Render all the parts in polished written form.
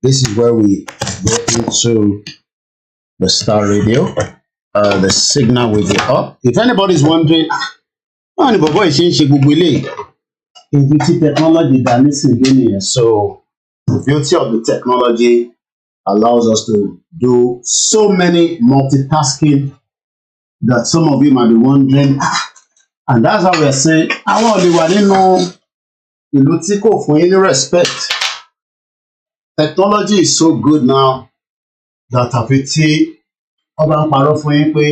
This is where we go into the Starr radio. The signal will be up. If anybody's wondering, technology, so the beauty of the technology allows us to do so many multitasking that some of you might be wondering, and that's how we're saying, I want to know for any respect. Technology is so good now that àfi ọba ń parọ́ fún yín pé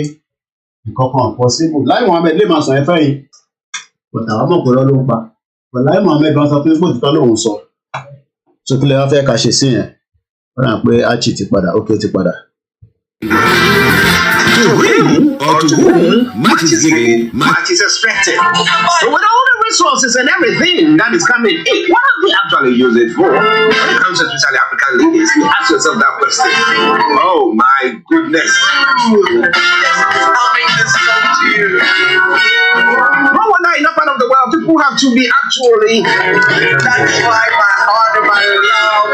nǹkan kan possible. Láì Mohammed lè máa sọ ẹ fẹ́ yìí, but àwọn ọmọ òpòrọ́ ló ń pa. But Láì Mohammed bá sọ pé òtítọ́ lòun sọ. So kí lè wá fẹ́ ká ṣe sí yẹn? Wọ́n rà pé Archie ti padà, okay ti padà. To whom or to whom much is given, much is expected. So with all the resources and everything that is coming in, what have we actually used it for? When it comes to especially African ladies, you ask yourself that question. Oh my goodness. No wonder in that part of the world, people have to be actually satisfied by heart and by love.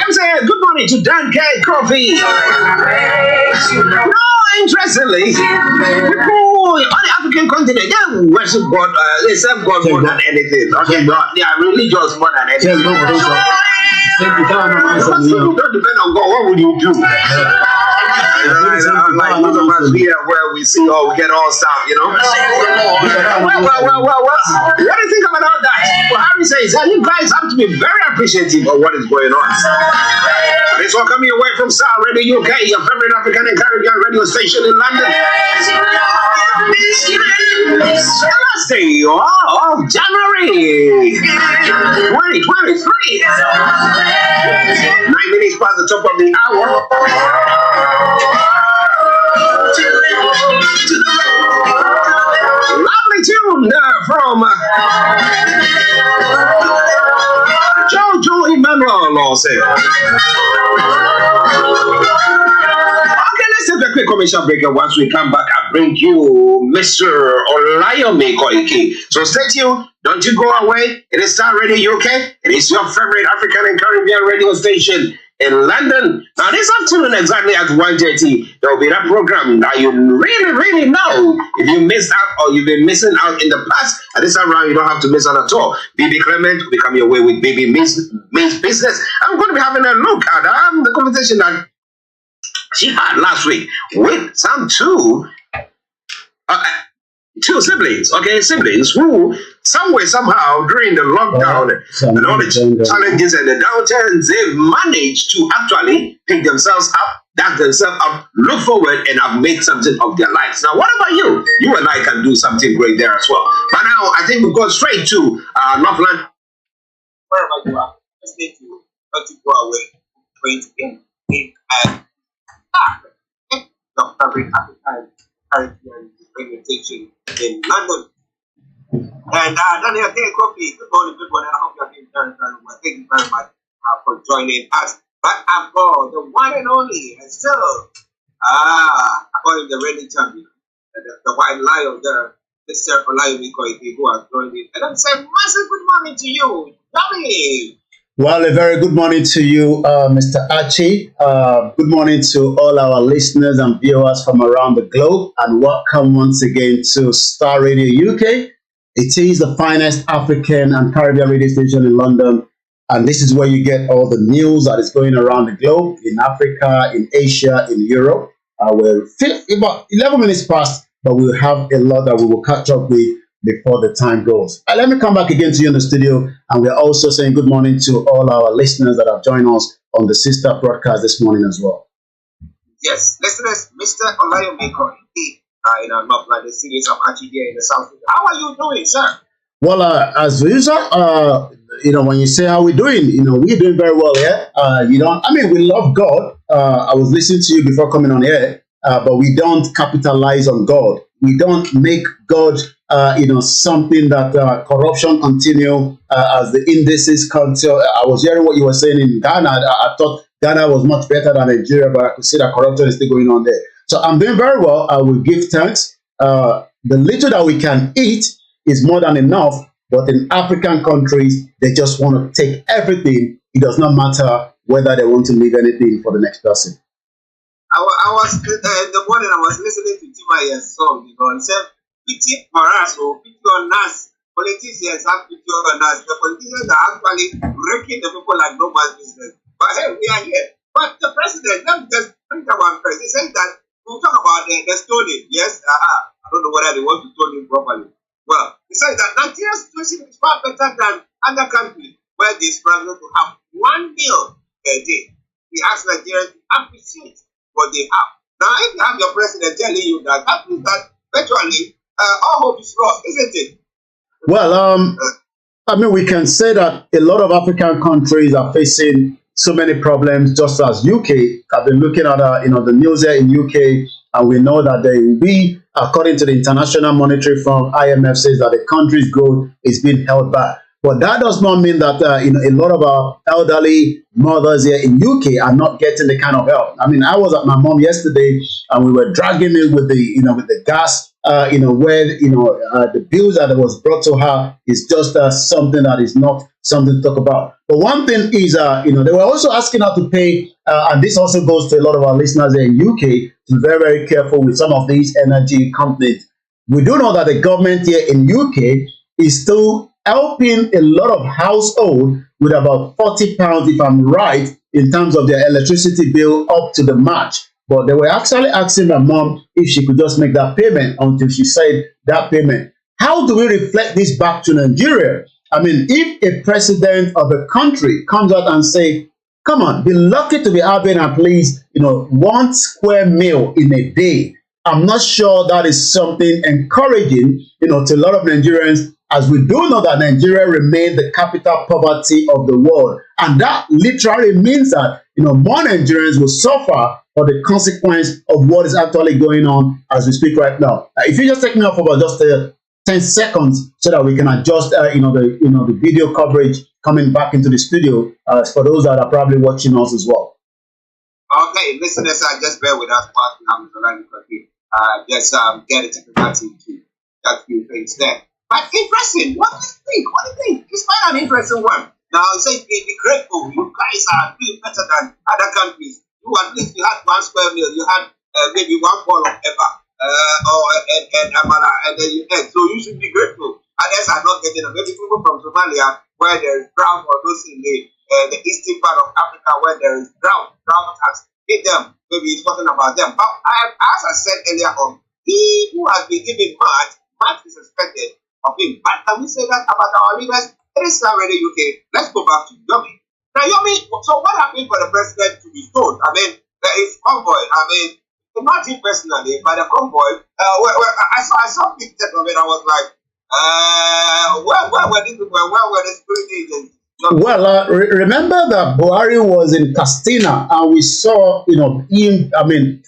Let me say good morning to Dan K. Coffee. No, interestingly, people on the African continent, they worship God, they serve God more than anything. Okay, God, they are religious more than anything. Don't depend on God, what would you do? Like most of us here where we see, oh, we get all stuff, you know. Well, what do you think about that? Well, Harry said Wednesdays, and you guys have to be very appreciative of what is going on. It's all coming away from Starr Radio UK, your favorite African and Caribbean radio station in London. The last day of January 2023. 9 minutes past the top of the hour. Lovely tune from Jojo Emmanuel Lawson. Okay, let's take a quick commercial break, and once we come back, I'll bring you Mr. Olayomi Koiki. So stay tuned, don't you go away. It is Starr Radio UK. It is your favorite African and Caribbean radio station in London. Now this afternoon, exactly at 1:30, there will be that program that you really know. If you missed out or you've been missing out in the past, at this time around you don't have to miss out at all. BB Clement will be coming your way with BB Means Business. I'm going to be having a look at the conversation that she had last week with some two siblings, siblings who somehow during the lockdown and all the challenges and the downturns, they've managed to actually pick themselves up, dust themselves up, look forward, and have made something of their lives. Now, what about you? You and I can do something great there as well. But now, I think we'll go straight to Northland. Wherever you are, just need to not to go away. Going to be the favorite African Caribbean presentation in London. And Daniel, good morning. I hope you're doing very well. Thank you very much for joining us. But I've got the one and only, and still, according to the reigning champion, the white lion there, Mr. Olayomi who has joined in. And I'm saying, massive good morning to you, Johnny. Well, a very good morning to you, Mr. Archie. Good morning to all our listeners and viewers from around the globe, and welcome once again to Starr Radio UK. It is the finest African and Caribbean radio station in London, and this is where you get all the news that is going around the globe, in Africa, in Asia, in Europe. We're about 11 minutes past, but we'll have a lot that we will catch up with before the time goes. Let me come back again to you in the studio, and we're also saying good morning to all our listeners that have joined us on the sister broadcast this morning as well. Yes, listeners, Mr. Olayomi in our Northland series of Archie here in the South. How are you doing, sir? Well, as usual, when you say how we're doing, we're doing very well here. We love God. I was listening to you before coming on here, but we don't capitalize on God. We don't make God something that corruption continue as the indices continue. I was hearing what you were saying in Ghana. I thought Ghana was much better than Nigeria, but I could see that corruption is still going on there. So I'm doing very well. I will give thanks. The little that we can eat is more than enough, but in African countries, they just want to take everything. It does not matter whether they want to leave anything for the next person. I was in the morning, I was listening to Timaya's song, he said, pity for us, or pity on us. Politicians have pity on us. The politicians are actually wrecking the people like no man's business. But hey, we are here. But the president, let me just bring that one first. He said that we'll talk about the stoning. Yes, I don't know whether they want to stone him properly. Well, he said that Nigeria's situation is far better than other countries where they struggle to have 1 meal per day. He asked Nigerians to appreciate what they have. Now, if you have your president telling you that, that means that virtually all hope is lost, isn't it? Well, we can say that a lot of African countries are facing so many problems, just as UK. I've been looking at the news here in UK, and we know that there will be, according to the International Monetary Fund, IMF says that the country's growth is being held back. But that does not mean that a lot of our elderly mothers here in UK are not getting the kind of help. I was at my mom yesterday, and we were dragging it with the gas. Where the bills that was brought to her is just something that is not something to talk about. But one thing is, they were also asking her to pay, and this also goes to a lot of our listeners here in UK, to be very, very careful with some of these energy companies. We do know that the government here in UK is still helping a lot of households with about £40, if I'm right, in terms of their electricity bill up to the March. But they were actually asking my mom if she could just make that payment until she said that payment. How do we reflect this back to Nigeria? I mean, if a president of a country comes out and say, come on, be lucky to be having at least, 1 square meal in a day, I'm not sure that is something encouraging, to a lot of Nigerians, as we do know that Nigeria remains the capital poverty of the world. And that literally means that, more Nigerians will suffer for the consequence of what is actually going on as we speak right now. If you just take me off about just 10 seconds so that we can adjust, the video coverage coming back into the studio for those that are probably watching us as well. Okay, listeners, just bear with us while we have Olayomi. Just get a technicality to that few things there. But interesting. What do you think? It's quite an interesting one. Now, say be grateful. You guys are doing better than other countries. You at least you had 1 square meal. You had maybe 1 bowl of eba, and amala, and then you ate. So you should be grateful. Others are not getting it. Maybe people from Somalia, where there is drought, or those in the eastern part of Africa where there is drought has hit them. Maybe it's talking about them. But as I said earlier on, he who has been given much is expected of him. But can we say that about our leaders? It is already UK. Let's go back to Yomi. Now, Yomi, so what happened for the president to be stoned? I mean, there is convoy. I mean, not him personally, but the convoy. I saw pictures of it. I was like, where were these people? Where were the security agents? Well, remember that Buhari was in Castina, and we saw, him. I mean,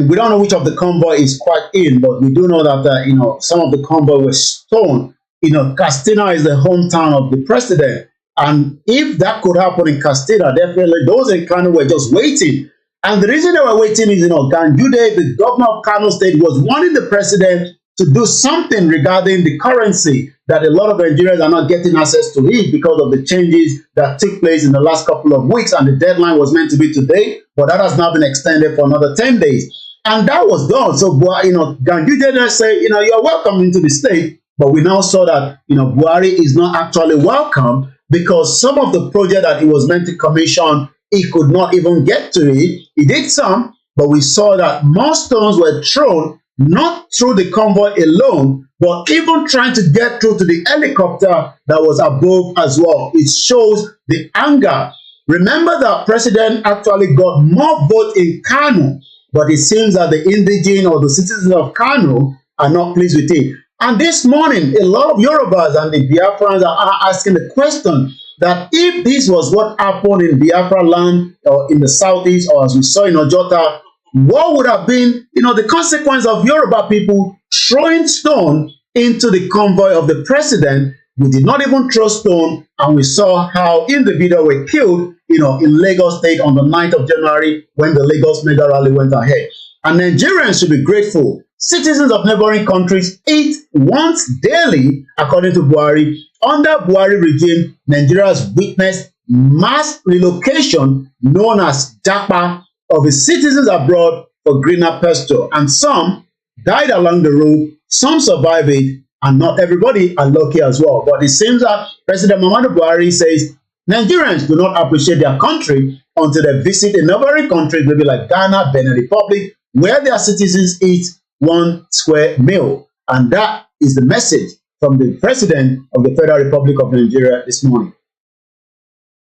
we don't know which of the convoy is quite in, but we do know that some of the convoy were stoned. Castina is the hometown of the president, and if that could happen in Castina, definitely those in Kano were just waiting. And the reason they were waiting is, Ganjude, the governor of Kano State, was wanting the president to do something regarding the currency that a lot of Nigerians are not getting access to it because of the changes that took place in the last couple of weeks. And the deadline was meant to be today, but that has now been extended for another 10 days. And that was done. So, Ganjude said, you're welcome into the state. But we now saw that, Buhari is not actually welcome because some of the project that he was meant to commission, he could not even get to it. He did some, but we saw that more stones were thrown, not through the convoy alone, but even trying to get through to the helicopter that was above as well. It shows the anger. Remember that president actually got more votes in Kano, but it seems that the indigenous or the citizens of Kano are not pleased with it. And this morning, a lot of Yorubas and the Biafrans are asking the question that if this was what happened in Biafra land or in the southeast, or as we saw in Ojota, what would have been, the consequence of Yoruba people throwing stone into the convoy of the president? We did not even throw stone, and we saw how individuals were killed, in Lagos State on the 9th of January when the Lagos mega rally went ahead. And Nigerians should be grateful. Citizens of neighboring countries eat once daily, according to Buhari. Under Buhari regime, Nigeria has witnessed mass relocation known as Japa of its citizens abroad for greener pasture. And some died along the road, some survived it, and not everybody are lucky as well. But it seems that President Muhammadu Buhari says Nigerians do not appreciate their country until they visit a neighboring country, maybe like Ghana, Benin Republic, where their citizens eat 1 square meal. And that is the message from the president of the Federal Republic of Nigeria this morning.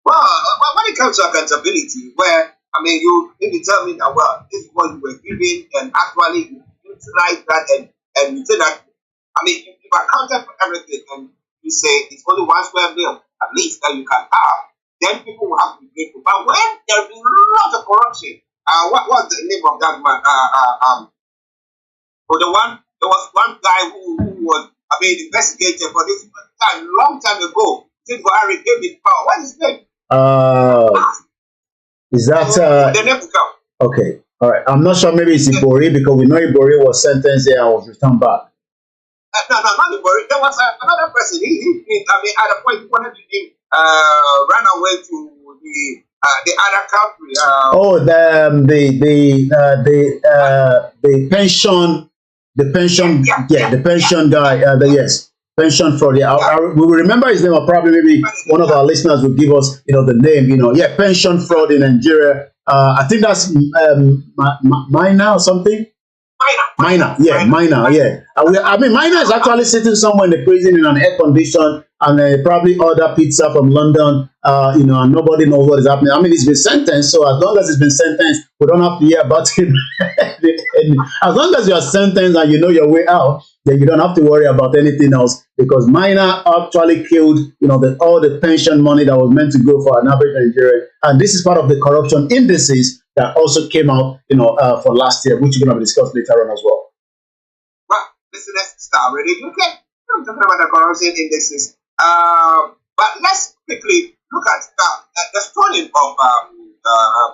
Well, when it comes to accountability, where, if you tell me that, well, this is what you were giving, and actually you utilize that, and you say that, you've accounted for everything, and you say it's only 1 square meal, at least, that you can have, then people will have to be grateful. But when there's a lot of corruption, what was the name of that man? There was one guy who was investigated for this time, long time ago. Since Buhari gave his power. What is his name? Is that the name will come. Okay, all right. I'm not sure. Maybe it's Ibori, because we know Ibori was sentenced there and was returned back. No, not Ibori. There was another person. At a point he wanted to run away to the other country. The pension. The pension, the pension guy, yes, pension fraud. Yeah, we will remember his name, or probably maybe one of our listeners will give us, the name. Pension fraud in Nigeria. I think that's Mina or something. Minor, yeah, minor, yeah. I mean, minor is actually sitting somewhere in the prison in an air condition and probably order pizza from London, and nobody knows what is happening. I mean, he's been sentenced, so as long as he's been sentenced, we don't have to hear about him. As long as you are sentenced and you know your way out, then you don't have to worry about anything else because minor actually killed, all the pension money that was meant to go for an average Nigerian, and this is part of the corruption indices that also came out, for last year, which we're going to discuss later on as well. Well, listen, let's start already. Okay, I'm talking about the corruption indices. But let's quickly look at the stunning of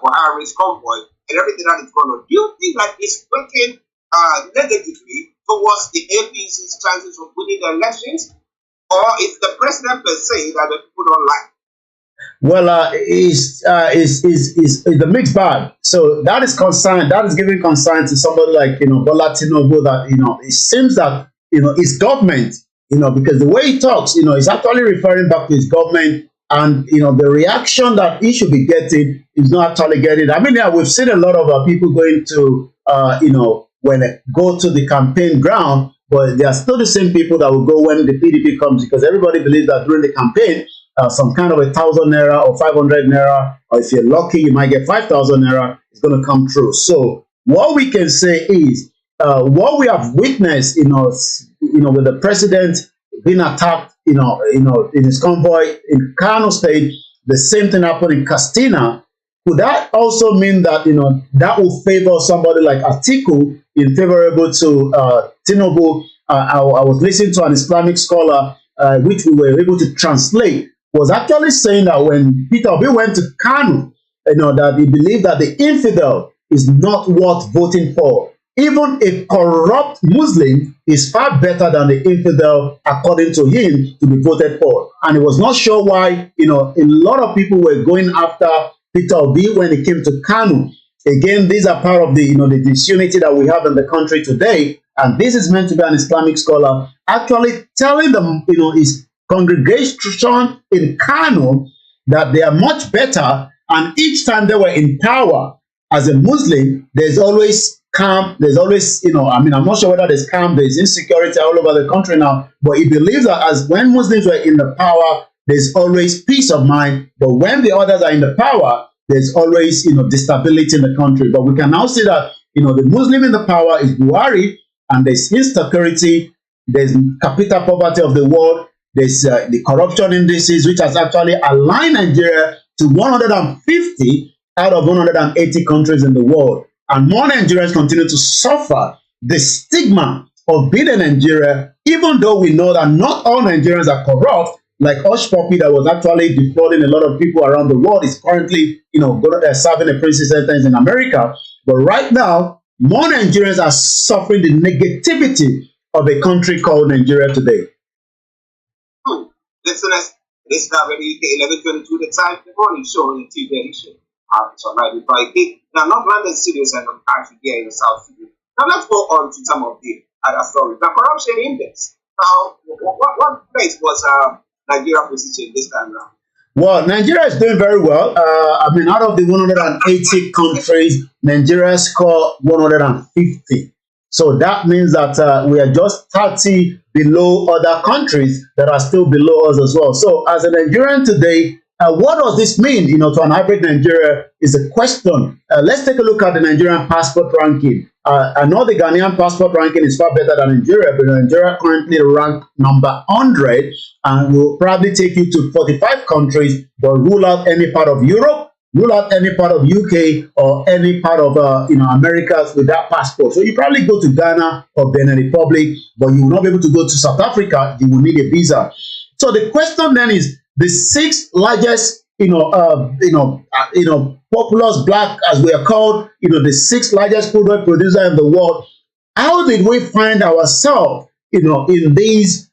Buhari's convoy and everything that is going on. Do you think that it's working negatively towards the APC's chances of winning the elections, or is the president per se that the people don't like? Well, is the mixed bag. So that is concern. That is giving concern to somebody like Bola Tinubu that it seems that his government because the way he talks he's actually referring back to his government and the reaction that he should be getting is not actually getting. I mean, yeah, we've seen a lot of people going to when they go to the campaign ground, but they are still the same people that will go when the PDP comes because everybody believes that during the campaign. Some kind of 1,000 naira or 500 naira, or if you're lucky, you might get 5,000 naira. It's going to come true. So what we can say is what we have witnessed, with the president being attacked, in his convoy in Kano State, the same thing happened in Katsina. Could that also mean that that will favor somebody like Atiku in favorable to Tinubu? I was listening to an Islamic scholar, which we were able to translate. Was actually saying that when Peter Obi went to Kano, that he believed that the infidel is not worth voting for. Even a corrupt Muslim is far better than the infidel, according to him, to be voted for. And he was not sure why, a lot of people were going after Peter Obi when it came to Kano. Again, these are part of the, the disunity that we have in the country today. And this is meant to be an Islamic scholar actually telling them, his congregation in Kano that they are much better, and each time they were in power as a Muslim, there's always calm, there's always, I'm not sure whether there's calm, there's insecurity all over the country now, but he believes that as when Muslims were in the power, there's always peace of mind, but when the others are in the power, there's always, instability in the country. But we can now see that, the Muslim in the power is Buhari, and there's insecurity, there's capital poverty of the world, there's the corruption indices, which has actually aligned Nigeria to 150 out of 180 countries in the world. And more Nigerians continue to suffer the stigma of being in Nigeria, even though we know that not all Nigerians are corrupt, like Hush Puppy that was actually defrauding a lot of people around the world is currently, serving a prison sentence in America. But right now, more Nigerians are suffering the negativity of a country called Nigeria today. Listeners, this is already 11:22, the time the morning show on the TV edition. So now, not London studios, and I'm actually here in the South Studio. Now, let's go on to some of the other stories. The corruption index. Now, what place was Nigeria positioned this time around? Well, Nigeria is doing very well. Out of the 180 countries, Nigeria scored 150. So that means that we are just 30 below other countries that are still below us as well. So as a Nigerian today, what does this mean, to an hybrid Nigeria is a question. Let's take a look at the Nigerian passport ranking. I know the Ghanaian passport ranking is far better than Nigeria, but Nigeria currently ranked number 100 and will probably take you to 45 countries, but rule out any part of Europe, rule out any part of UK or any part of Americas with that passport. So you probably go to Ghana or Benin Republic, but you will not be able to go to South Africa. You will need a visa. So the question then is the sixth largest, populous black, as we are called, the sixth largest crude oil producer in the world. How did we find ourselves, in these,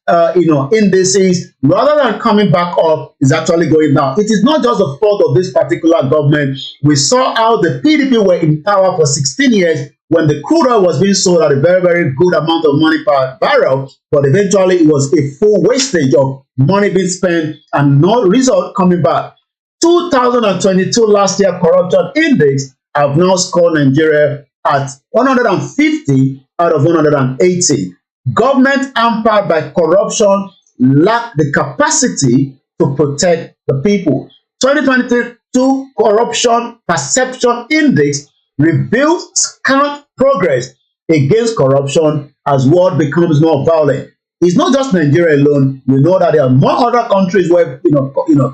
indices, rather than coming back up, is actually going down? It is not just the fault of this particular government. We saw how the PDP were in power for 16 years when the crude oil was being sold at a very, very good amount of money per barrel, but eventually it was a full wastage of money being spent and no result coming back. 2022 last year corruption index have now scored Nigeria at 150 out of 180. Government hampered by corruption lack the capacity to protect the people. 2022 Corruption Perception Index reveals scant progress against corruption as world becomes more violent. It's not just Nigeria alone. We know that there are more other countries where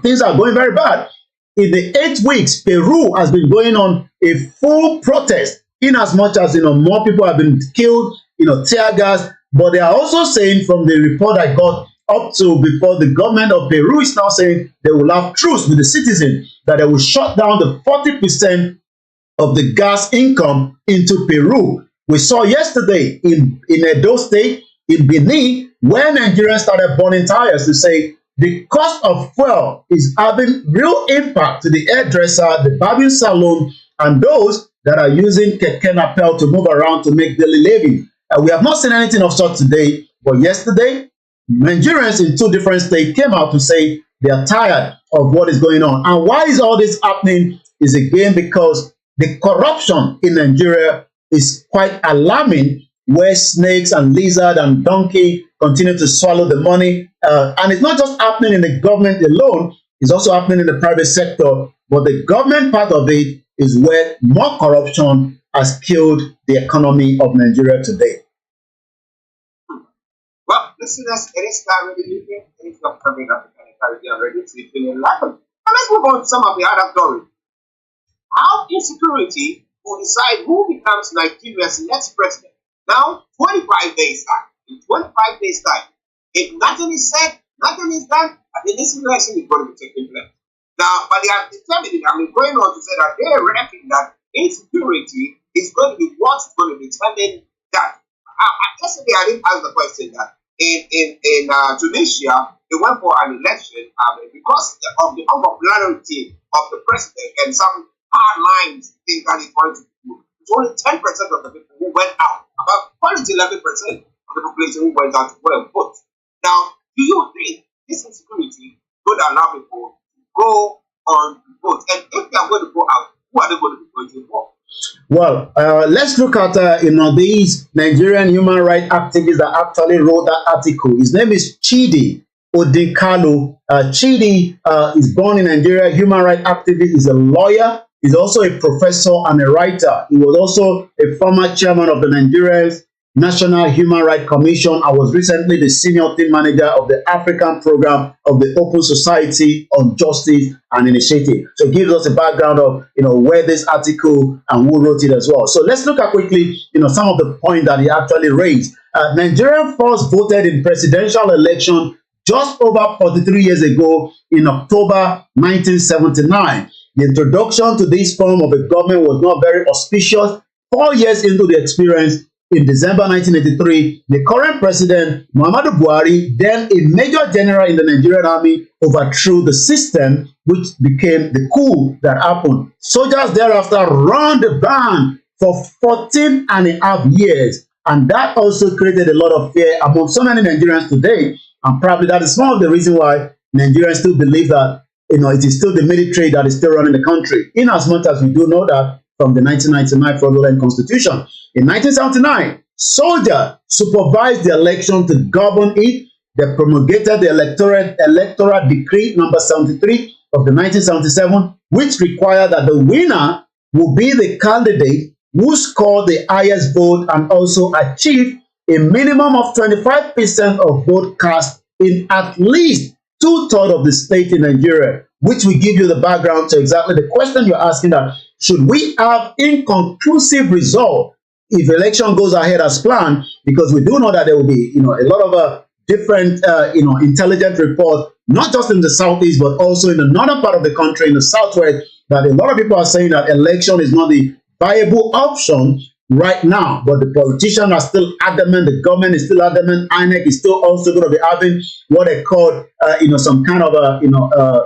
things are going very bad. In the 8 weeks, Peru has been going on a full protest, in as much as more people have been killed, tear gas. But they are also saying, from the report I got up to before, the government of Peru is now saying they will have truce with the citizens, that they will shut down the 40% of the gas income into Peru. We saw yesterday in Edo State, in Benin, where Nigerians started burning tires to say the cost of fuel is having real impact to the hairdresser, the barbing salon, and those that are using keke napel to move around to make daily living. We have not seen anything of such today, but yesterday, Nigerians in 2 different states came out to say they are tired of what is going on. And why is all this happening? Is again because the corruption in Nigeria is quite alarming, where snakes and lizard and donkey continue to swallow the money. And it's not just happening in the government alone, it's also happening in the private sector. But the government part of it is where more corruption has killed the economy of Nigeria today. Well, listeners, it is time in the evening. It is not coming up and Caribbean Radio to the 11. And let's move on to some of the other stories. How insecurity will decide who becomes Nigeria's next president. Now, 25 days time. In 25 days time, if nothing is said, nothing is done, I think this election is going to be taking place. Now, but they have determined it. Going on to say that they reckon that insecurity is going to be what's going to determine that. Yesterday, I didn't ask the question that in Tunisia, they went for an election because of the unpopularity of the president and some hard lines things that he's going to do. It's only 10% of the people who went out, about 11% of the population who went out to go and vote. Now, do you think this insecurity would allow people to go on to vote? And if they are going to go out, who are they going to be voting for? Well, let's look at these Nigerian human rights activists that actually wrote that article. His name is Chidi Odinkalu. Chidi is born in Nigeria, human rights activist, is a lawyer. He's also a professor and a writer. He was also a former chairman of the Nigerian National Human Rights Commission. I was recently the senior team manager of the African program of the Open Society on Justice and Initiative. So it gives us a background of where this article and who wrote it as well. So let's look at quickly some of the points that he actually raised. Nigeria first voted in presidential election just over 43 years ago in October 1979. The introduction to this form of a government was not very auspicious. 4 years into the experience, in December 1983, the current president, Muhammadu Buhari, then a major general in the Nigerian army, overthrew the system, which became the coup that happened. Soldiers thereafter ran the band for 14 and a half years. And that also created a lot of fear among so many Nigerians today. And probably that is one of the reasons why Nigerians still believe that it is still the military that is still running the country, in as much as we do know that from the 1999 fraudulent constitution. In 1979, soldiers supervised the election to govern it. They promulgated the electoral decree number 73 of the 1977, which required that the winner will be the candidate who scored the highest vote and also achieved a minimum of 25% of vote cast in at least 2/3 of the state in Nigeria, which will give you the background to exactly the question you're asking, that should we have inconclusive result if election goes ahead as planned? Because we do know that there will be a lot of different intelligent reports, not just in the southeast but also in the northern part of the country, in the southwest, that a lot of people are saying that election is not the viable option right now. But the politicians are still adamant, the government is still adamant, INEC is still also going to be having what they call some kind of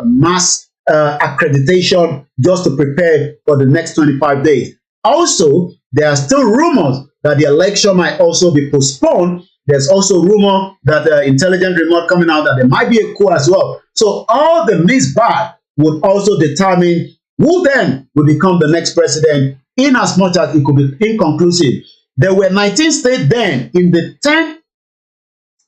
mass accreditation just to prepare for the next 25 days. Also, there are still rumors that the election might also be postponed. There's also rumor that the intelligence report coming out that there might be a coup as well. So all the mixed bag would also determine who then will become the next president, in as much as it could be inconclusive. There were 19 states then. In the 10,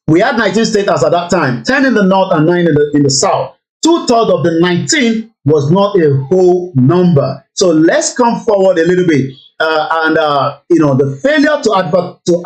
we had 19 states as at that time, 10 in the north and 9 in the south. 2/3 of the 19 was not a whole number. So let's come forward a little bit. The failure to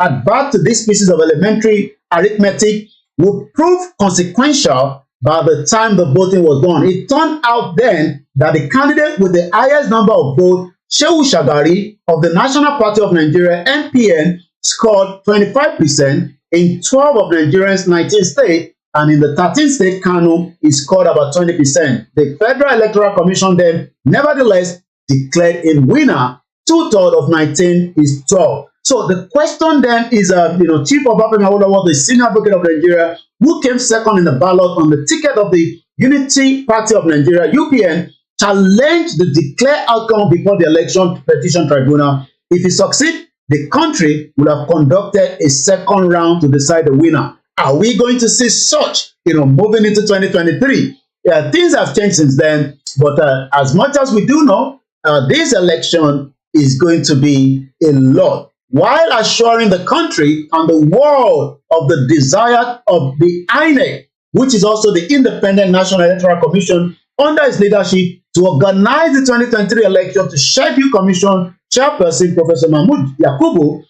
advert to these pieces of elementary arithmetic will prove consequential by the time the voting was done. It turned out then that the candidate with the highest number of votes, Shehu Shagari of the National Party of Nigeria, NPN, scored 25% in 12 of Nigeria's 19 states, and in the 13th state, Kano, he scored about 20%. The Federal Electoral Commission then, nevertheless, declared him winner. 2/3 of 19 is 12. So the question then is, Chief Obafemi Awolowo, the senior advocate of Nigeria, who came second in the ballot on the ticket of the Unity Party of Nigeria, UPN, challenged the declared outcome before the Election Petition Tribunal. If he succeeds, the country would have conducted a second round to decide the winner. Are we going to see such, moving into 2023? Yeah, things have changed since then, but as much as we do know, this election is going to be a lot. While assuring the country and the world of the desire of the INEC, which is also the Independent National Electoral Commission, under its leadership, to organize the 2023 election, to schedule Commission Chairperson Professor Mahmood Yakubu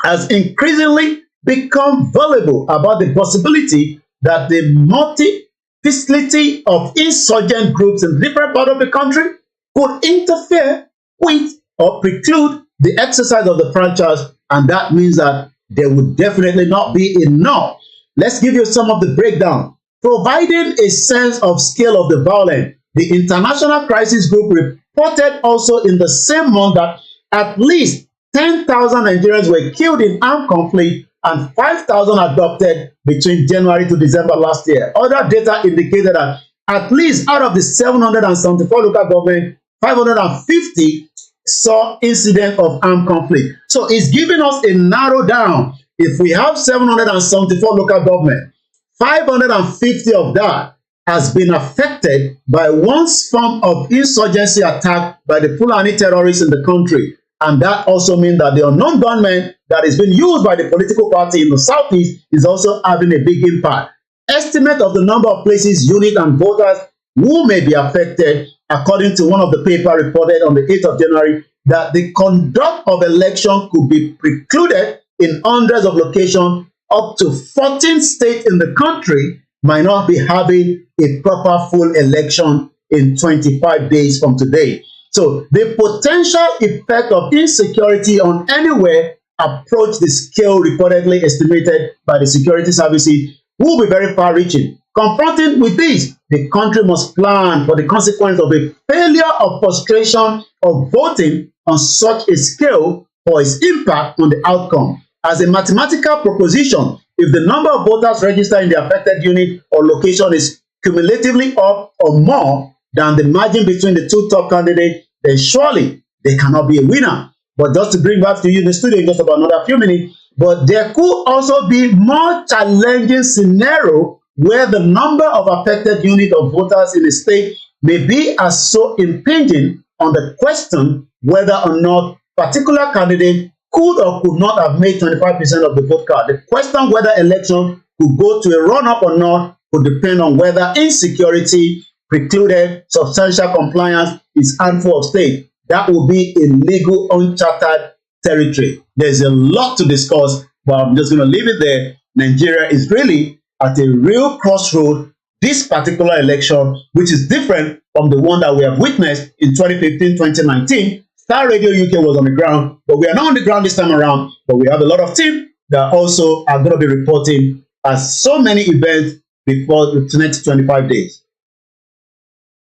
has increasingly become vulnerable about the possibility that the multiplicity of insurgent groups in different parts of the country could interfere with or preclude the exercise of the franchise, and that means that there would definitely not be enough. Let's give you some of the breakdown. Providing a sense of scale of the violence, the International Crisis Group reported also in the same month that at least 10,000 Nigerians were killed in armed conflict and 5,000 adopted between January to December last year. Other data indicated that at least out of the 774 local government, 550 saw incident of armed conflict. So it's giving us a narrow down. If we have 774 local government, 550 of that has been affected by one form of insurgency attack by the Fulani terrorists in the country. And that also means that the unknown gunman that is being used by the political party in the southeast is also having a big impact. Estimate of the number of places, units, and voters who may be affected, according to one of the paper reported on the 8th of January, that the conduct of election could be precluded in hundreds of locations. Up to 14 states in the country might not be having a proper full election in 25 days from today. So the potential effect of insecurity on anywhere approach the scale reportedly estimated by the security services will be very far-reaching. Confronting with this, the country must plan for the consequence of a failure of frustration of voting on such a scale for its impact on the outcome. As a mathematical proposition, if the number of voters registered in the affected unit or location is cumulatively up or more than the margin between the two top candidates, then surely they cannot be a winner. But just to bring back to you in the studio in just about another few minutes, but there could also be more challenging scenario where the number of affected unit of voters in the state may be as so impinging on the question whether or not particular candidate could or could not have made 25% of the vote card. The question whether election could go to a run-up or not would depend on whether insecurity precluded substantial compliance is handful of states. That will be a legal uncharted territory. There's a lot to discuss, but I'm just going to leave it there. Nigeria is really at a real crossroad this particular election, which is different from the one that we have witnessed in 2015, 2019. Star Radio UK was on the ground, but we are not on the ground this time around, but we have a lot of teams that also are going to be reporting as so many events before the next 25 days.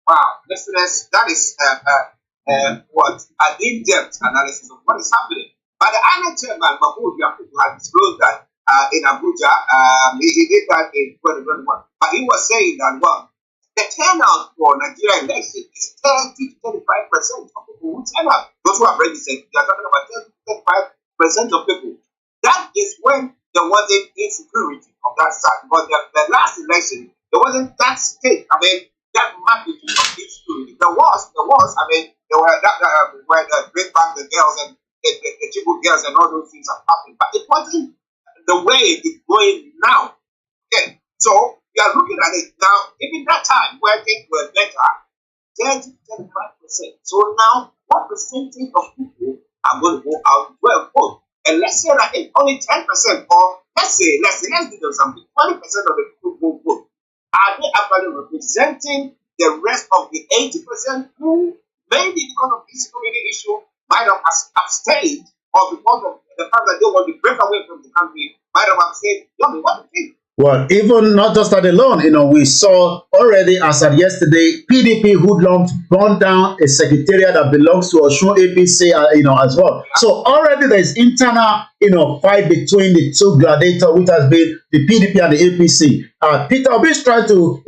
Wow, listeners, that is what an in-depth analysis of what is happening. But the INEC chairman, Mahmoud Yakubu, has disclosed that in Abuja, he did that in 2021. But he was saying that, well, the turnout for Nigeria election is 30 to 35% of people who turn out. Those who have registered, they are talking about 30 to 35% of people. That is when there wasn't insecurity of that side. Because the last election, there wasn't that state, that magnitude of insecurity. There was, there were that, when bring back the girls and the Chibu girls and all those things are happening. But it wasn't the way it's going now. Okay, so we are looking at it now. Even that time where things were better, 30-35%. So now, what percentage of people are going to go out to vote? And let's say that if only 10%, or let's do something, 20% of the people who vote, are they actually representing the rest of the 80% who maybe because of this community issue might have abstained, or because of the fact that they want to break away from the country, might have abstained? What do you think? Well, even not just that alone, we saw already as of yesterday, PDP hoodlums burned down a secretariat that belongs to Osun APC, as well. So already there's internal, fight between the two gladiators, which has been the PDP and the APC. Peter Obi is trying to,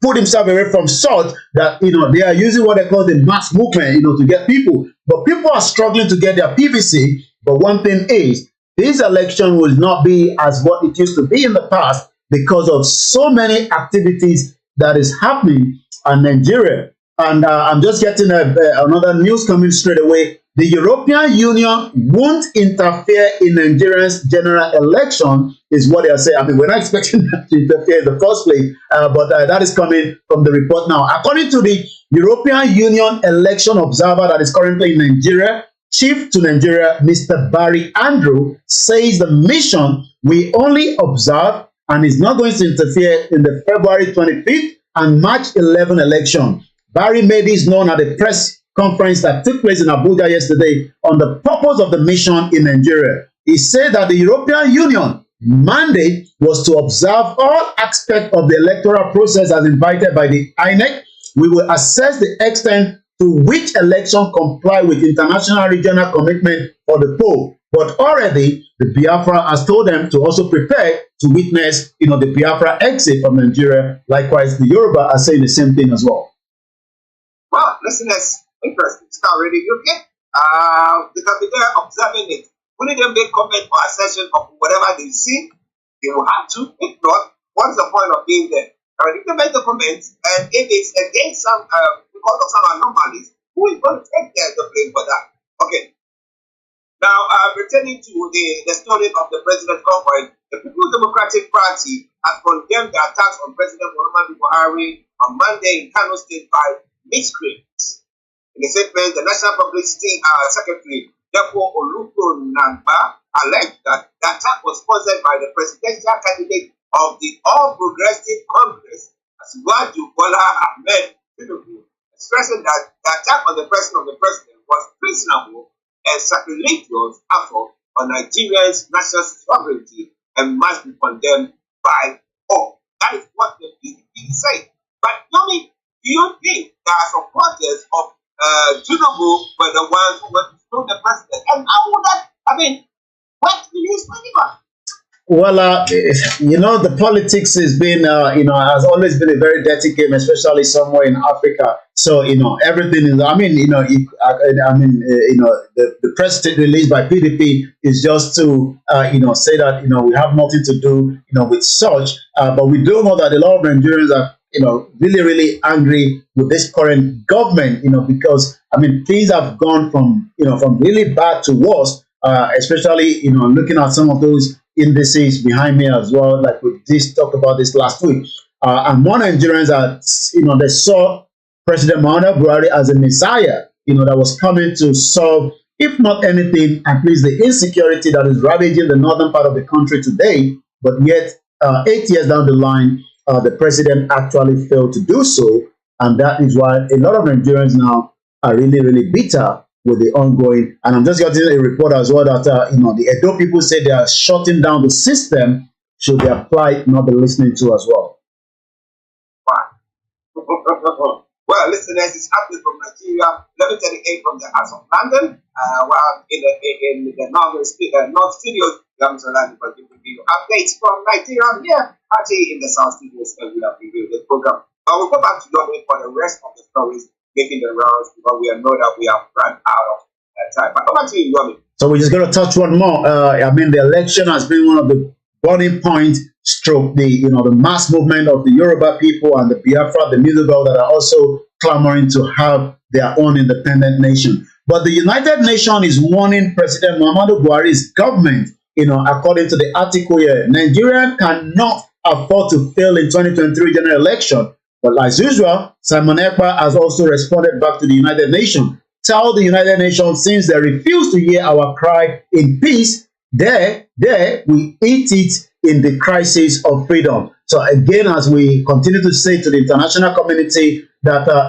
put himself away from such that, they are using what they call the mass movement, to get people. But people are struggling to get their PVC. But one thing is, this election will not be as what it used to be in the past because of so many activities that is happening in Nigeria. And I'm just getting another news coming straight away. The European Union won't interfere in Nigeria's general election, is what they are saying. I mean, we're not expecting them to interfere in the first place, but that is coming from the report now. According to the European Union election observer that is currently in Nigeria, Chief to Nigeria, Mr. Barry Andrew, says the mission will only observe and is not going to interfere in the February 25th and March 11 election. Barry made this known at a press conference that took place in Abuja yesterday on the purpose of the mission in Nigeria. He said that the European Union mandate was to observe all aspects of the electoral process as invited by the INEC. We will assess the extent to which election comply with international regional commitment for the poll. But already, the Biafra has told them to also prepare to witness, the Biafra exit from Nigeria. Likewise, the Yoruba are saying the same thing as well. Well, listeners, interesting. Starr Radio UK. Because they're observing it. Wouldn't they make comment or assertion of whatever they see? They will have to. If not, what's the point of being there? If they make the comments, and if it's against some, because of some anomalies, who is going to take the blame for that? Okay. Now, returning to the story of the president convoy, the People's Democratic Party has condemned the attacks on President Olayomi Buhari on Monday in Kano State by miscreants. In a statement, the National Publicity Secretary, Depo Olukunagba, alleged that the attack was sponsored by the presidential candidate of the All Progressive Congress, Asiwaju Bola Ahmed Tinubu, expressing that the attack on the person of the president was treasonable and sacrilegious assault on Nigerians' national sovereignty and must be condemned by all. That is what the PDP is saying. But Yomi, do you think that supporters of Tinubu were the ones who went to throw the president? And how would that, what will you explain about? Well, the politics has been, has always been a very dirty game, especially somewhere in Africa. So, everything is, the press release by PDP is just to, say that, we have nothing to do, with such. But we do know that a lot of Nigerians are, really, really angry with this current government, because, things have gone from, from really bad to worse, especially, looking at some of those indices behind me as well, like we just talked about this last week. And more Nigerians are, they saw President Muhammadu Buhari as a messiah, that was coming to solve, if not anything, at least the insecurity that is ravaging the northern part of the country today. But yet, 8 years down the line, the president actually failed to do so. And that is why a lot of Nigerians now are really, really bitter with the ongoing. And I'm just getting a report as well that, the Edo people say they are shutting down the system should they apply, not be listening to as well. Wow. Well, listeners, it's happening from Nigeria. 11:38 from the House of London. While in the North Studios, I'm giving you updates from Nigeria here, Archie in the South Studios, and we have reviewed the program. But we'll go back to Yomi for the rest of the stories making the rounds, because we know that we have run out of time. But over to you, Yomi. So we're just going to touch one more. The election has been one of the burning points, stroke the mass movement of the Yoruba people and the Biafra, the middle belt, that are also clamoring to have their own independent nation. But the United Nations is warning President Muhammadu Buhari's government, according to the article here, Nigeria cannot afford to fail in 2023 general election. But as usual, Simon Ekpa has also responded back to the United Nations. Tell the United Nations, since they refuse to hear our cry in peace, there we eat it in the crisis of freedom. So again, as we continue to say to the international community that the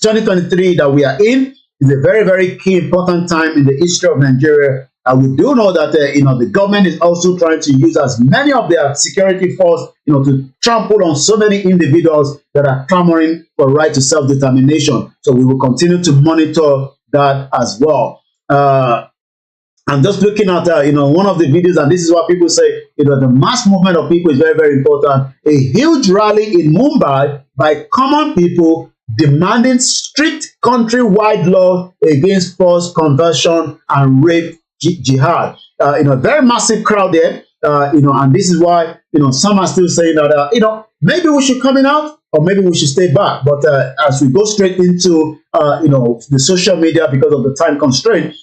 2023 that we are in is a very, very key important time in the history of Nigeria. And we do know that the government is also trying to use as many of their security force to trample on so many individuals that are clamoring for right to self-determination. So we will continue to monitor that as well. I'm just looking at one of the videos, and this is what people say, the mass movement of people is very, very important. A huge rally in Mumbai by common people demanding strict countrywide law against forced conversion and rape jihad. Very massive crowd there, and this is why some are still saying that maybe we should come in out or maybe we should stay back. But as we go straight into the social media because of the time constraint,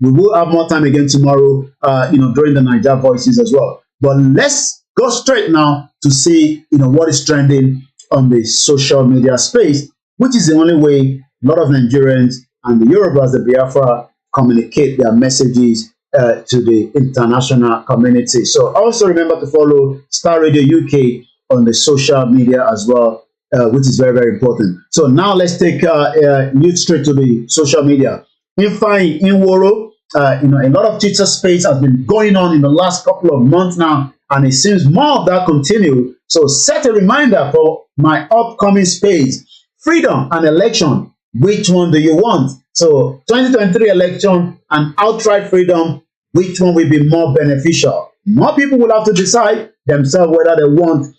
we will have more time again tomorrow, during the Niger Voices as well. But let's go straight now to see what is trending on the social media space, which is the only way a lot of Nigerians and the Yorubas, the Biafra, communicate their messages to the international community. So also remember to follow Starr Radio UK on the social media as well, which is very, very important. So now let's take you straight to the social media. In Woro, a lot of Twitter space has been going on in the last couple of months now, and it seems more of that continue. So set a reminder for my upcoming space, freedom and election. Which one do you want? So 2023 election and outright freedom, which one will be more beneficial? More people will have to decide themselves whether they want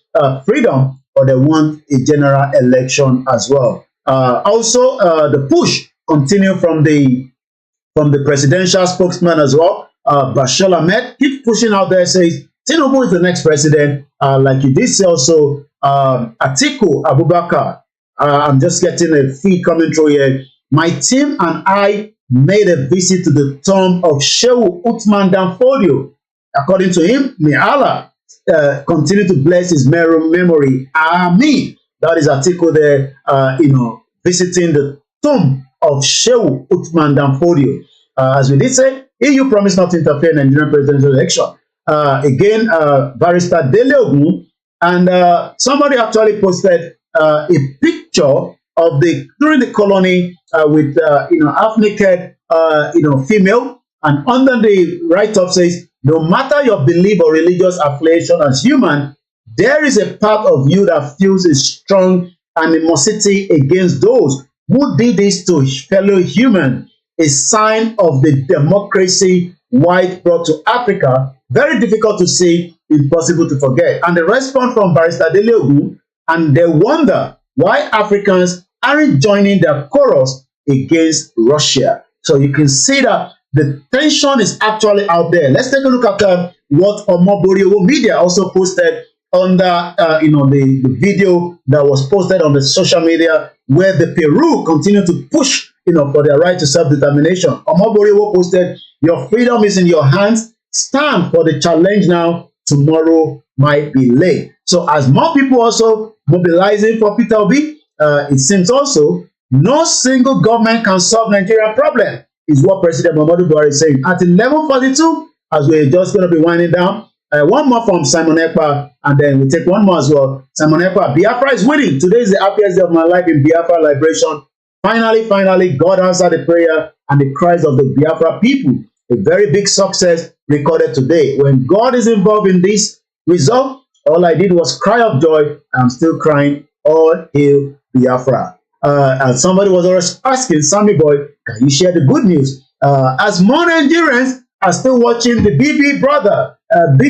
freedom or they want a general election as well. Also, the push continue from the presidential spokesman as well. Bashir Ahmed keep pushing out there, says Tinubu is the next president. Like you did say also, Atiku Abubakar. I'm just getting a feed coming through here. My team and I made a visit to the tomb of Shehu Uthman Danfodio. According to him, may Allah continue to bless his memory. Amen. That is Atiku there, visiting the tomb of Shehu Uthman Danfodio. As we did say, EU promised not to interfere in the Nigerian presidential election. Again, Barrister Dele Ogun, and somebody actually posted a picture of during the colony with half-naked female, and under the write-up says, no matter your belief or religious affiliation as human, there is a part of you that feels a strong animosity against those who did this to fellow human, a sign of the democracy white brought to Africa. Very difficult to see, impossible to forget. And the response from Barrister Dele Ogun, and they wonder why Africans aren't joining the chorus against Russia. So you can see that the tension is actually out there. Let's take a look at what Omoboriwo Media also posted under the video that was posted on the social media, where the Peru continue to push for their right to self-determination. Omoboriwo posted, your freedom is in your hands. Stand for the challenge now. Tomorrow might be late. So as more people also mobilizing for Peter Obi, it seems also no single government can solve Nigerian problem, is what President Muhammadu Buhari is saying. At 11:42, as we're just going to be winding down, one more from Simon Ekpa, and then we'll take one more as well. Simon Ekpa, Biafra is winning. Today is the happiest day of my life in Biafra liberation. Finally, God answered the prayer and the cries of the Biafra people. A very big success recorded today. When God is involved in this result, all I did was cry of joy. I'm still crying. All hail Biafra. And somebody was always asking, Sammy Boy, can you share the good news? As more Nigerians are still watching the Big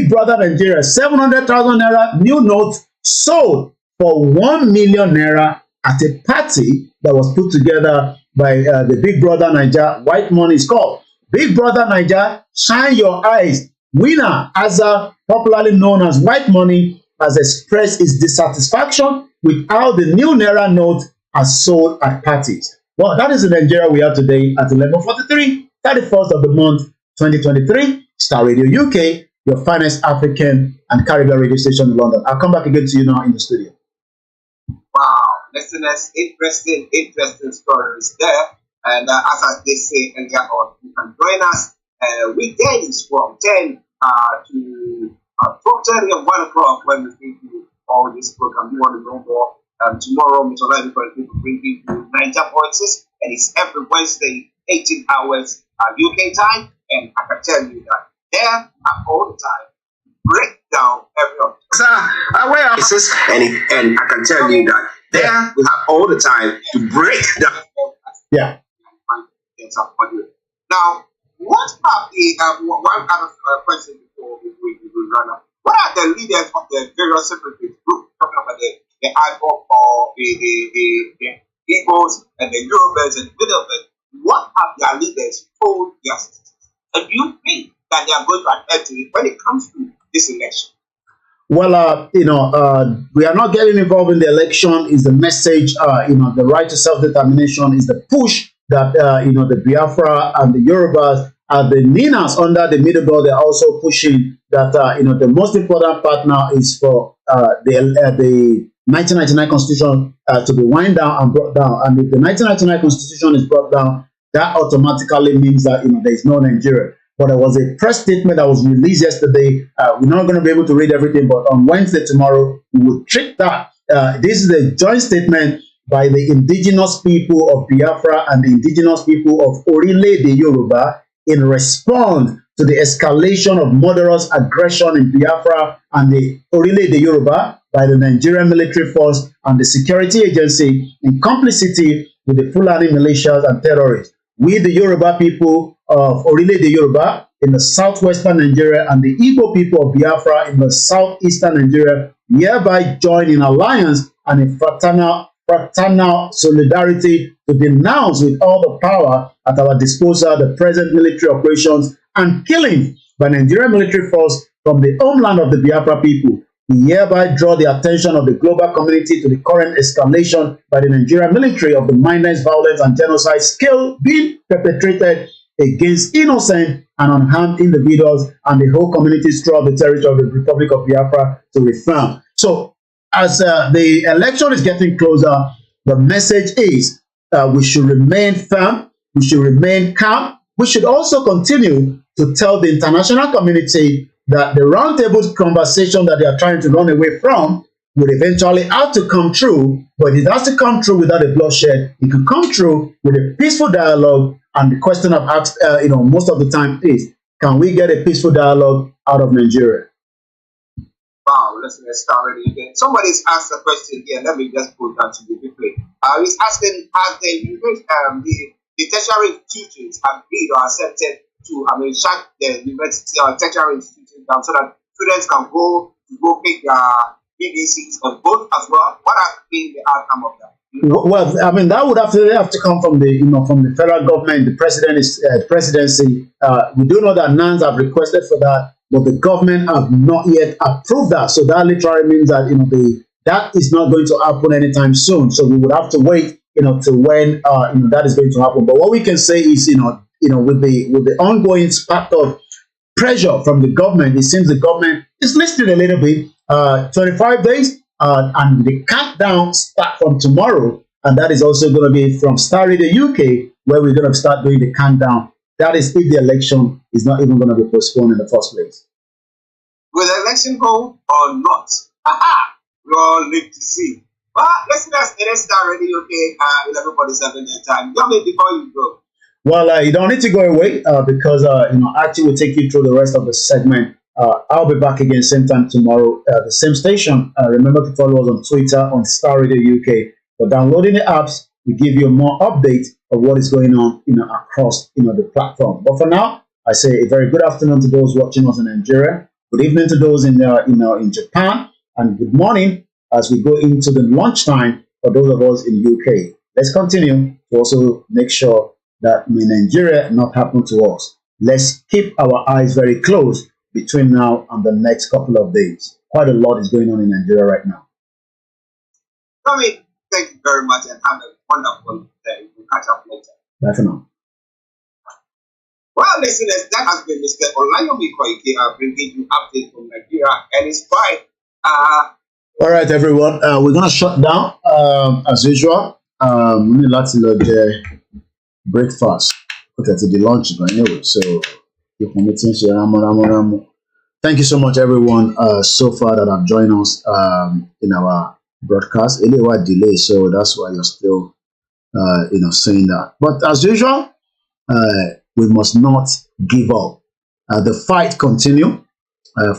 Brother Nigeria, 700,000 naira new note sold for 1 million naira at a party that was put together by the Big Brother Niger. White money is called Big Brother Niger. Shine your eyes. Winner Azza, popularly known as White Money, has expressed his dissatisfaction with how the new naira note as sold at parties. Well, that is the Nigeria we have today at 11:43, 31st of the month, 2023. Star Radio UK, your finest African and Caribbean radio station in London. I'll come back again to you now in the studio. Wow, listeners, interesting stories there. And as they say earlier on, you can join us weekdays from 10 to 12:30 and 1 o'clock when we bring you all this program. You want to know more? Tomorrow, Mr. Olayomi will bring you 90 voices, and it's every Wednesday, 18 hours UK time. And I can tell you that there are all the time break down every and I can tell you that there we have all the time to break down. Yeah. Now, what are the one kind of question before we run up? What are the leaders of the various separatist groups talking about the IGBOHO or the IGBOHOs and the Yorubas and the Middlemen? What have their leaders told their citizens? And do you think that they are going to adhere to it when it comes to this election? Well, we are not getting involved in the election is the message, the right to self-determination is the push that, the Biafra and the Yorubas and the Ninas under the middle belt, they're also pushing that, the most important part now is for the 1999 Constitution to be wind down and brought down. And if the 1999 Constitution is brought down, that automatically means that, there is no Nigeria. But there was a press statement that was released yesterday. We're not going to be able to read everything, but on Wednesday, tomorrow, we will treat that. This is a joint statement by the indigenous people of Biafra and the indigenous people of Orile-Ede Yoruba in response to the escalation of murderous aggression in Biafra and the Orile-Ede Yoruba by the Nigerian military force and the security agency in complicity with the Fulani militias and terrorists. We, the Yoruba people of Orile-Ede Yoruba in the southwestern Nigeria and the Igbo people of Biafra in the southeastern Nigeria hereby join in alliance and in fraternal solidarity to denounce with all the power at our disposal the present military operations and killing by Nigerian military force from the homeland of the Biafra people. We hereby draw the attention of the global community to the current escalation by the Nigerian military of the mindless violence and genocide scale being perpetrated against innocent and unharmed individuals and the whole communities throughout the territory of the Republic of Biafra to reform. So, as the election is getting closer, the message is we should remain firm, we should remain calm, we should also continue to tell the international community that the roundtable conversation that they are trying to run away from would eventually have to come true, but it has to come true without a bloodshed. It could come true with a peaceful dialogue, and the question I've asked, most of the time is, can we get a peaceful dialogue out of Nigeria? Wow, let's start already again. Somebody's asked a question here. Let me just put that to you quickly. He's asking, have the tertiary institutions agreed or accepted to, shut the university or tertiary institutions down so that students can go pick their BDCs on both as well? What has been the outcome of that? Well, that would have to come from the federal government, the presidency. We do know that NANS have requested for that, but the government have not yet approved that. So that literally means that that is not going to happen anytime soon. So we would have to wait to when that is going to happen. But what we can say is with the ongoing spat of pressure from the government, it seems the government is listening a little bit. 25 days. And the countdown start from tomorrow, and that is also going to be from Starr Radio UK, where we're going to start doing the countdown. That is if the election is not even going to be postponed in the first place. Will the election hold or not? We all live to see. But listeners, it is Starr Radio UK, 11:47 their time. Yomi, before you go. Well, you don't need to go away because Archie will take you through the rest of the segment. I'll be back again same time tomorrow at the same station. Remember to follow us on Twitter on Starr Radio UK. For downloading the apps, we give you more updates of what is going on across the platform. But for now, I say a very good afternoon to those watching us in Nigeria. Good evening to those in Japan, and good morning as we go into the lunchtime for those of us in UK. Let's continue to also make sure that may Nigeria not happen to us. Let's keep our eyes very close between now and the next couple of days. Quite a lot is going on in Nigeria right now. Tommy, Thank you very much and have a wonderful day. We'll catch up later. Bye for now. Well, listeners, that has been Mr. Olayomi Koiki bringing you updates from Nigeria and his wife. All right, everyone. We're gonna shut down as usual. We need lots of breakfast. Okay, to the lunch, but anyway. So you're committing. Thank you so much, everyone. So far that have joined us in our broadcast. It was delay, so that's why you're still saying that. But as usual, we must not give up. The fight continue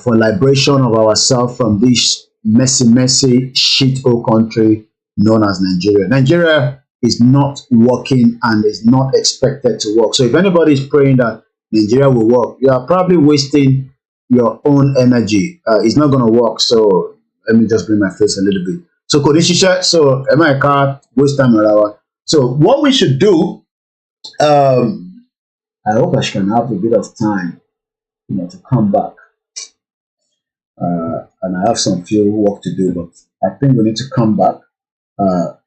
for liberation of ourselves from this messy shithole country known as Nigeria. Nigeria is not working and is not expected to work. So if anybody is praying that Nigeria will work, you are probably wasting your own energy. It's not going to work. So let me just bring my face a little bit. So Kodishisha, so am I can't waste time around. So what we should do, I hope I can have a bit of time, to come back. And I have some few work to do, but I think we need to come back.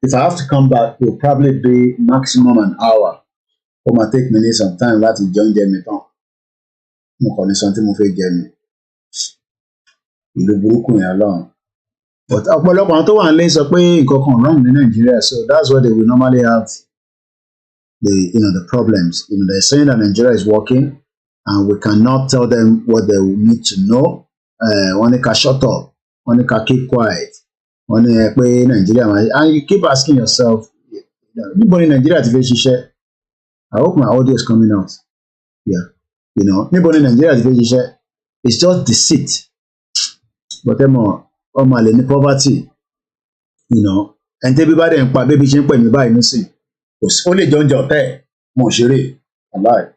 If I have to come back, it will probably be maximum an hour. It might take me some time to join them. But wrong in Nigeria, so that's why they will normally have the problems. They're saying that Nigeria is working, and we cannot tell them what they need to know. When they can shut up, when they can keep quiet, when they play Nigeria, and you keep asking yourself, anybody in Nigeria to share? I hope my audio is coming out. Yeah, anybody in Nigeria to share? It's just deceit. But all my in poverty, and everybody in baby chain me by missing. Was only John Jote, mon chéri, alive.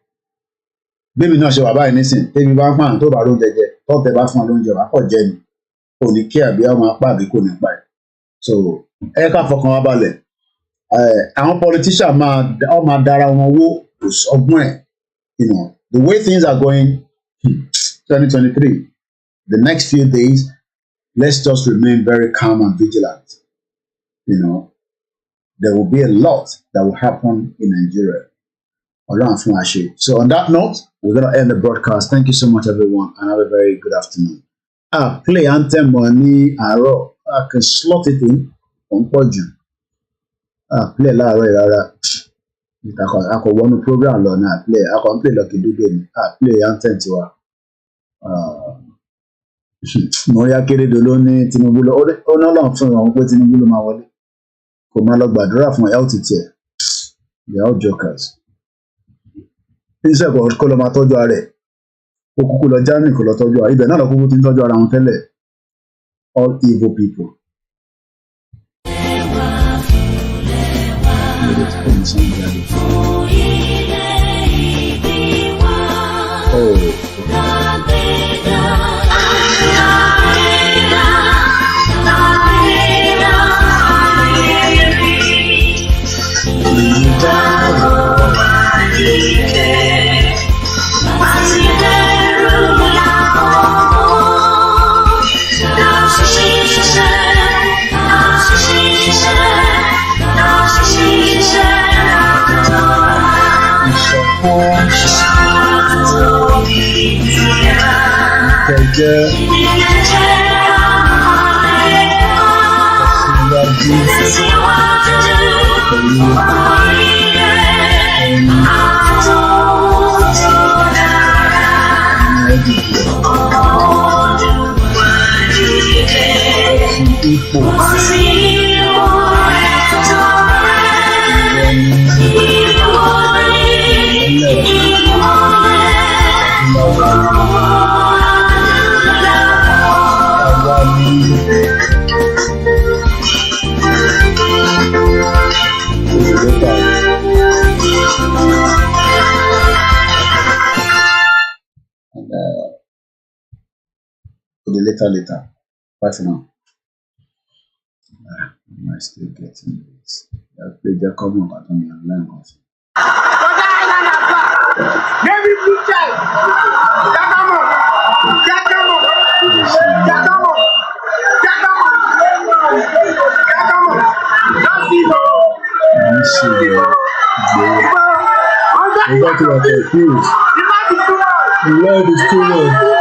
Baby náà ṣe wà báyìí nísìn tẹ́bí bá ń pààrùn tó bá lóúnjẹ jẹ tọ́tẹ̀ bá fún ọ lóúnjẹ wà pọ̀ jẹ ni kò ní kí àbí ọmọ apá àbí kò ní pa ẹ̀. So ẹ ká fọkàn wa balẹ̀ àwọn politician máa dára wọn wó kò sọgbọ́n ẹ̀ the way things are going 2023 the next few days let's just remain very calm and vigilant. There will be a lot that will happen in Nigeria. So on that note, we're going to end the broadcast. Thank you so much, everyone, and have a very good afternoon. Play anthem money arrow. I can slot it in on podium. Play la rara. I can one program now. Play. I can play Lucky Dube. Play anthem to Moya Kere Dolone Tinubu. Oh no long fun won pe Tinubu lo ma wọlé. Kò má lọ gbàdúrà fún LTT. They are all jokers. Iṣẹ́ kò lọ máa tọ́jú ara ẹ̀ ó kúkú lọ Germany kò lọ tọ́jú ara ibẹ̀ náà lọ kúkú ti ń tọ́jú ara wọn tẹ́lẹ̀ all evil people. Later. Bye for now. I'm still getting this. I'll play the common but on the online also. to are confused. The life is too much. The life is too much.